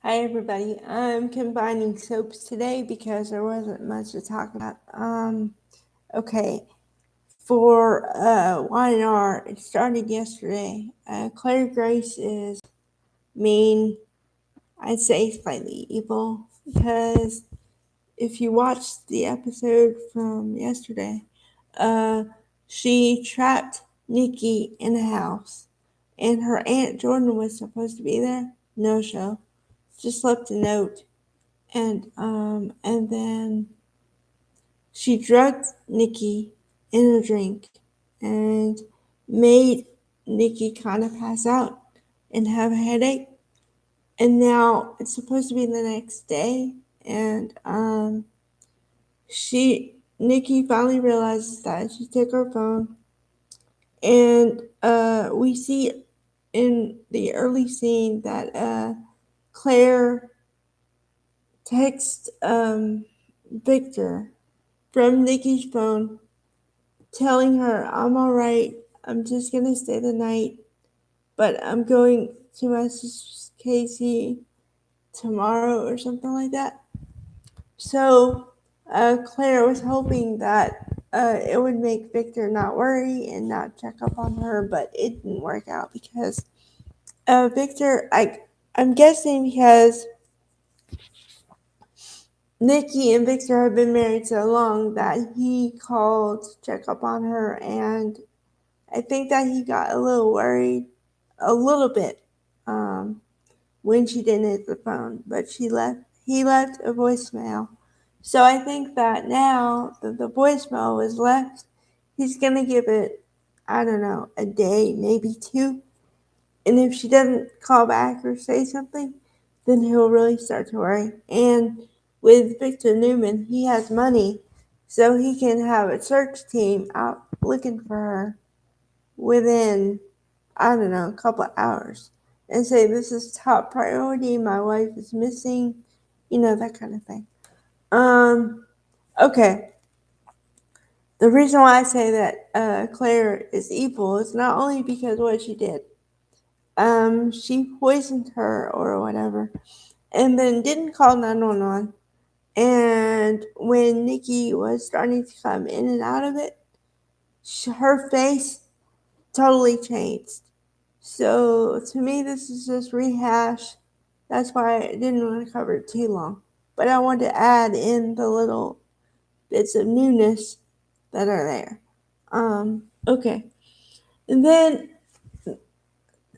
Hi, everybody. I'm combining soaps today because there wasn't much to talk about. Okay, for Y&R, it started yesterday. Claire Grace is mean, I'd say slightly evil, because if you watched the episode from yesterday, uh, she trapped Nikki in a house, and her Aunt Jordan was supposed to be there. No show. Just left a note and then she drugged Nikki in a drink and made Nikki kind of pass out and have a headache. And now it's supposed to be the next day, and she Nikki finally realizes that she took her phone, and we see in the early scene that Claire texts Victor from Nikki's phone, telling her, I'm alright, I'm just gonna stay the night, but I'm going to my sister Casey tomorrow or something like that. So Claire was hoping that it would make Victor not worry and not check up on her, but it didn't work out because Victor, I'm guessing because Nikki and Victor have been married so long that he called to check up on her, and I think that he got a little worried, a little bit, um, when she didn't hit the phone, but he left a voicemail. So I think that now that the voicemail was left, he's gonna give it, I don't know, a day, maybe two. And if she doesn't call back or say something, then he'll really start to worry. And with Victor Newman, he has money, so he can have a search team out looking for her within, I don't know, a couple of hours and say, this is top priority, my wife is missing, that kind of thing. Okay. The reason why I say that Claire is evil is not only because of what she did. She poisoned her or whatever, and then didn't call 911. And when Nikki was starting to come in and out of it, her face totally changed. So to me, this is just rehash. That's why I didn't want to cover it too long. But I wanted to add in the little bits of newness that are there. Okay. And then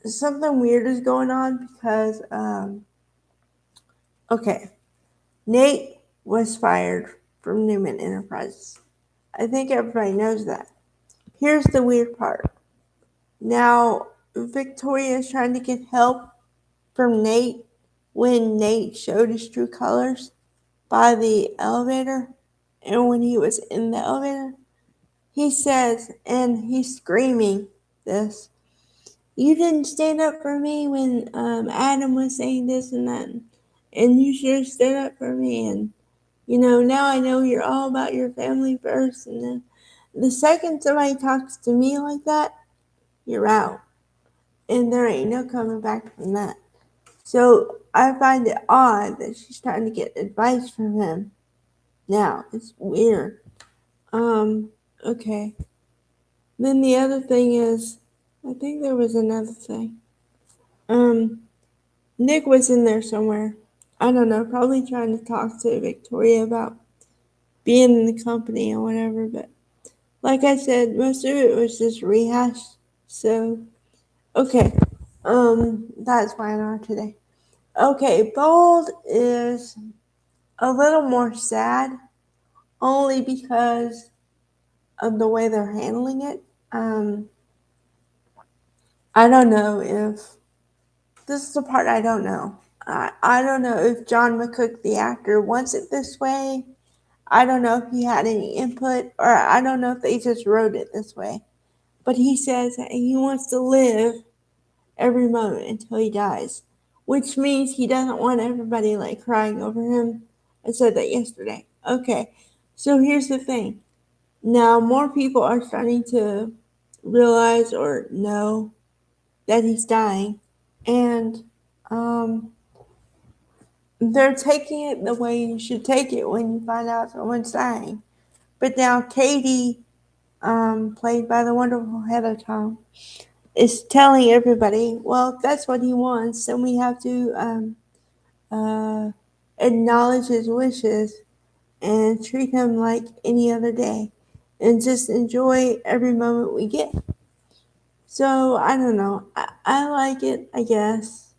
something weird is going on because, okay, Nate was fired from Newman Enterprises. I think everybody knows that. Here's the weird part. Now, Victoria is trying to get help from Nate when Nate showed his true colors by the elevator. And when he was in the elevator, he says, and he's screaming this, you didn't stand up for me when Adam was saying this and that. And you should have stood up for me. And, now I know you're all about your family first. And then the second somebody talks to me like that, you're out. And there ain't no coming back from that. So I find it odd that she's trying to get advice from him. Now, it's weird. Okay. Then the other thing is, I think there was another thing. Nick was in there somewhere. I don't know, probably trying to talk to Victoria about being in the company or whatever, but like I said, most of it was just rehash. So, okay. That's why I'm on today. Okay, Bold is a little more sad only because of the way they're handling it. I don't know if this is the part I don't know. I don't know if John McCook, the actor, wants it this way. I don't know if he had any input, or I don't know if they just wrote it this way. But he says that he wants to live every moment until he dies, which means he doesn't want everybody like crying over him. I said that yesterday. Okay, so here's the thing. Now, more people are starting to realize or know that he's dying, and um, they're taking it the way you should take it when you find out someone's dying. But now Katie, played by the wonderful Heather Tom, is telling everybody, well, if that's what he wants, then we have to acknowledge his wishes and treat him like any other day and just enjoy every moment we get. So I don't know. I like it, I guess.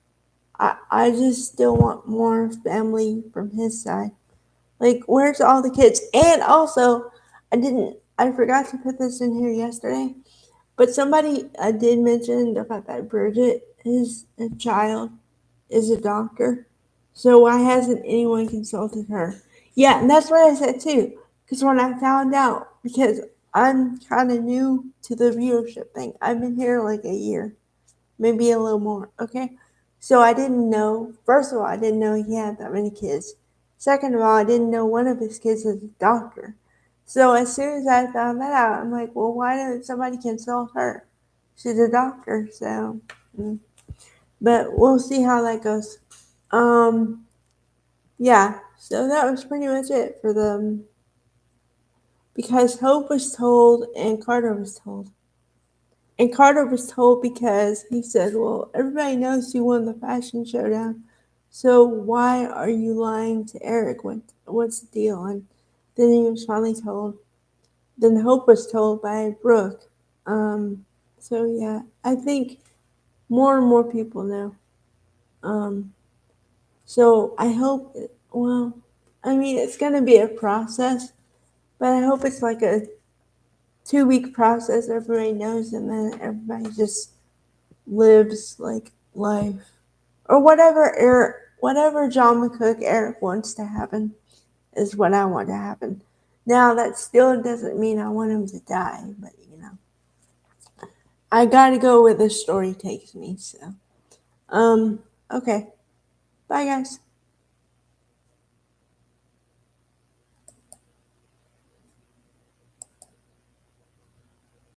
I just still want more family from his side. Like, where's all the kids? And also, I forgot to put this in here yesterday, but somebody did mention the fact that Bridget, his child, is a doctor. So why hasn't anyone consulted her? Yeah, and that's what I said too. Because when I found out, because I'm kind of new to the viewership thing, I've been here like a year, maybe a little more. Okay, so I didn't know. First of all, I didn't know he had that many kids. Second of all, I didn't know one of his kids was a doctor. So as soon as I found that out, I'm like, well, why didn't somebody consult her? She's a doctor, so. But we'll see how that goes. Um, yeah, so that was pretty much it for them. Because Hope was told and Carter was told. And Carter was told because he said, well, everybody knows you won the fashion showdown. So why are you lying to Eric? What's the deal? And then he was finally told. Then Hope was told by Brooke. Um, so yeah, I think more and more people know. Um, so I hope, well, I mean, it's going to be a process, but I hope it's like a 2 week process. Everybody knows, and then everybody just lives like life or whatever John McCook Eric wants to happen is what I want to happen. Now that still doesn't mean I want him to die, but I gotta go where the story takes me. So, okay, bye guys.